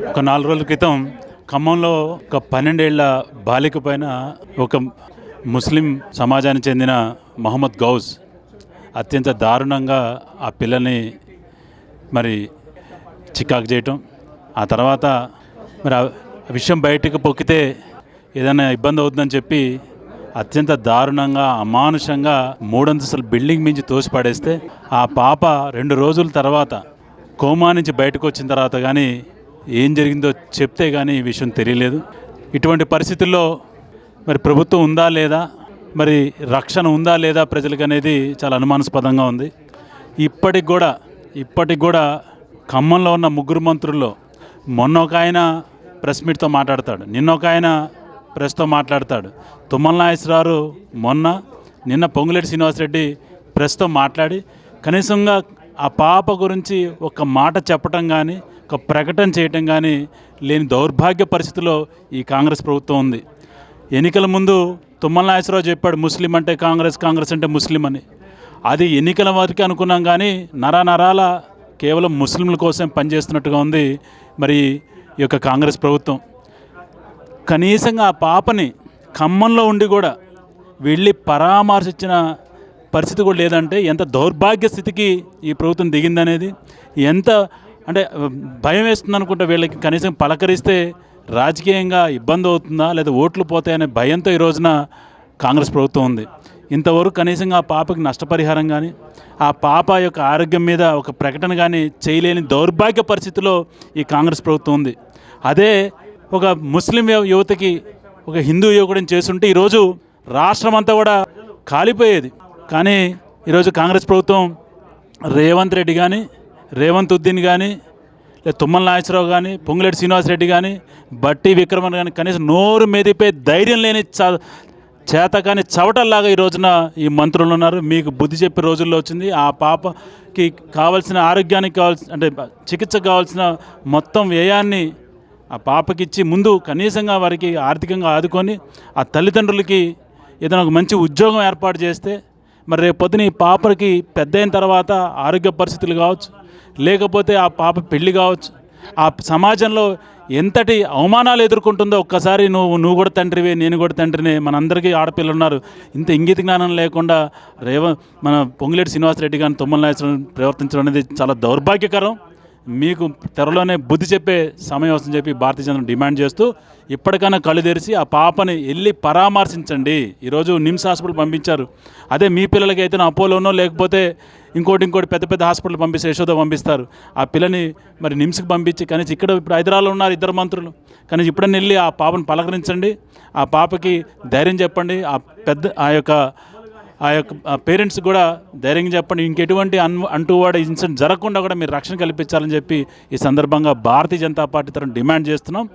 ఒక 4 రోజుల క్రితం ఖమ్మంలో ఒక 12 ఏళ్ల బాలిక పైన ఒక ముస్లిం సమాజానికి చెందిన మహమ్మద్ గౌస్ అత్యంత దారుణంగా ఆ పిల్లని మరి చికాకు చేయటం, ఆ తర్వాత మరి ఆ విషయం బయటకు పొక్కితే ఏదైనా ఇబ్బంది అవుతుందని చెప్పి అత్యంత దారుణంగా అమానుషంగా 3 అంతస్తుల బిల్డింగ్ మించి తోసిపడేస్తే ఆ పాప 2 రోజుల తర్వాత కోమా నుంచి బయటకు వచ్చిన తర్వాత కానీ ఏం జరిగిందో చెప్తే కానీ ఈ విషయం తెలియలేదు. ఇటువంటి పరిస్థితుల్లో మరి ప్రభుత్వం ఉందా లేదా, మరి రక్షణ ఉందా లేదా ప్రజలకు అనేది చాలా అనుమానాస్పదంగా ఉంది. ఇప్పటికి కూడా ఖమ్మంలో ఉన్న 3 మంత్రుల్లో మొన్న ఒక ఆయన ప్రెస్ మీట్తో మాట్లాడతాడు, నిన్న ఒక ఆయన ప్రెస్తో మాట్లాడతాడు. తుమ్మల నాగేశ్వరరావు నిన్న పొంగులేటి శ్రీనివాసరెడ్డి ప్రెస్తో మాట్లాడి కనీసంగా ఆ పాప గురించి ఒక మాట చెప్పటం కానీ, ఒక ప్రకటన చేయటం కానీ లేని దౌర్భాగ్య పరిస్థితిలో ఈ కాంగ్రెస్ ప్రభుత్వం ఉంది. ఎన్నికల ముందు తుమ్మల నాగేశ్వరరావు చెప్పాడు ముస్లిం అంటే కాంగ్రెస్, కాంగ్రెస్ అంటే ముస్లిం అని. అది ఎన్నికల వరకు అనుకున్నాం కానీ నరాల కేవలం ముస్లింల కోసం పనిచేస్తున్నట్టుగా ఉంది మరి ఈ యొక్క కాంగ్రెస్ ప్రభుత్వం. కనీసంగా ఆ పాపని ఖమ్మంలో ఉండి కూడా వెళ్ళి పరామర్శించిన పరిస్థితి కూడా లేదంటే ఎంత దౌర్భాగ్య స్థితికి ఈ ప్రభుత్వం దిగిందనేది, ఎంత అంటే భయం వేస్తుంది అనుకుంటే వీళ్ళకి కనీసం పలకరిస్తే రాజకీయంగా ఇబ్బంది అవుతుందా లేదా ఓట్లు పోతాయనే భయంతో ఈ రోజున కాంగ్రెస్ ప్రభుత్వం ఉంది. ఇంతవరకు కనీసంగా ఆ పాపకి నష్టపరిహారం కానీ, ఆ పాప యొక్క ఆరోగ్యం మీద ఒక ప్రకటన కానీ చేయలేని దౌర్భాగ్య పరిస్థితిలో ఈ కాంగ్రెస్ ప్రభుత్వం ఉంది. అదే ఒక ముస్లిం యువతకి ఒక హిందూ యువకుడిని చేస్తుంటే ఈరోజు రాష్ట్రం అంతా కూడా కాలిపోయేది. కానీ ఈరోజు కాంగ్రెస్ ప్రభుత్వం రేవంత్ రెడ్డి కానీ, రేవంత్ ఉద్దీన్ కానీ, లేదా తుమ్మల నాగేశ్వరరావు కానీ, పొంగులేటి శ్రీనివాసరెడ్డి కానీ, బట్టి విక్రమన్ కానీ కనీసం నోరు మెదిపే ధైర్యం లేని చేత కానీ చవటల్లాగా ఈ రోజున ఈ మంత్రులు ఉన్నారు. మీకు బుద్ధి చెప్పే రోజుల్లో వచ్చింది. ఆ పాపకి కావాల్సిన ఆరోగ్యానికి అంటే చికిత్సకు కావాల్సిన మొత్తం వ్యయాన్ని ఆ పాపకి ఇచ్చి ముందు కనీసంగా వారికి ఆర్థికంగా ఆదుకొని ఆ తల్లిదండ్రులకి ఏదైనా ఒక మంచి ఉద్యోగం ఏర్పాటు చేస్తే మరి రేపు పొద్దున ఈ పాపకి పెద్ద అయిన తర్వాత ఆరోగ్య పరిస్థితులు కావచ్చు, లేకపోతే ఆ పాప పెళ్ళి కావచ్చు, ఆ సమాజంలో ఎంతటి అవమానాలు ఎదుర్కొంటుందో ఒక్కసారి నువ్వు కూడా తండ్రివే, నేను కూడా తండ్రినే, మనందరికీ ఆడపిల్లలు ఉన్నారు. ఇంత ఇంగిత జ్ఞానం లేకుండా మన పొంగులేటి శ్రీనివాసరెడ్డి కానీ తుమ్మల నాగేశ్వరరావు ప్రవర్తించడం అనేది చాలా దౌర్భాగ్యకరం. మీకు త్వరలోనే బుద్ధి చెప్పే సమయం వస్తుందని చెప్పి భారతీయ జనతా డిమాండ్ చేస్తూ ఇప్పటికైనా కళ్ళు తెరిచి ఆ పాపని వెళ్ళి పరామర్శించండి. ఈరోజు నిమ్స్ హాస్పిటల్ పంపించారు. అదే మీ పిల్లలకి అయితే అపోలోనో లేకపోతే ఇంకోటి పెద్ద హాస్పిటల్ పంపిస్తే యశోద పంపిస్తారు. ఆ పిల్లని మరి నిమ్స్కి పంపించి కనీసం ఇప్పుడు హైదరాబాద్లో ఉన్నారు 2 మంత్రులు, కనీసం ఇప్పుడన్నా వెళ్ళి ఆ పాపను పలకరించండి, ఆ పాపకి ధైర్యం చెప్పండి, ఆ యొక్క పేరెంట్స్ కూడా ధైర్యంగా చెప్పండి. ఇంకెటువంటి అంటువాడు ఇన్సిడెంట్ జరగకుండా కూడా మీరు రక్షణ కల్పించాలని చెప్పి ఈ సందర్భంగా భారతీయ జనతా పార్టీ తరఫున డిమాండ్ చేస్తున్నాం.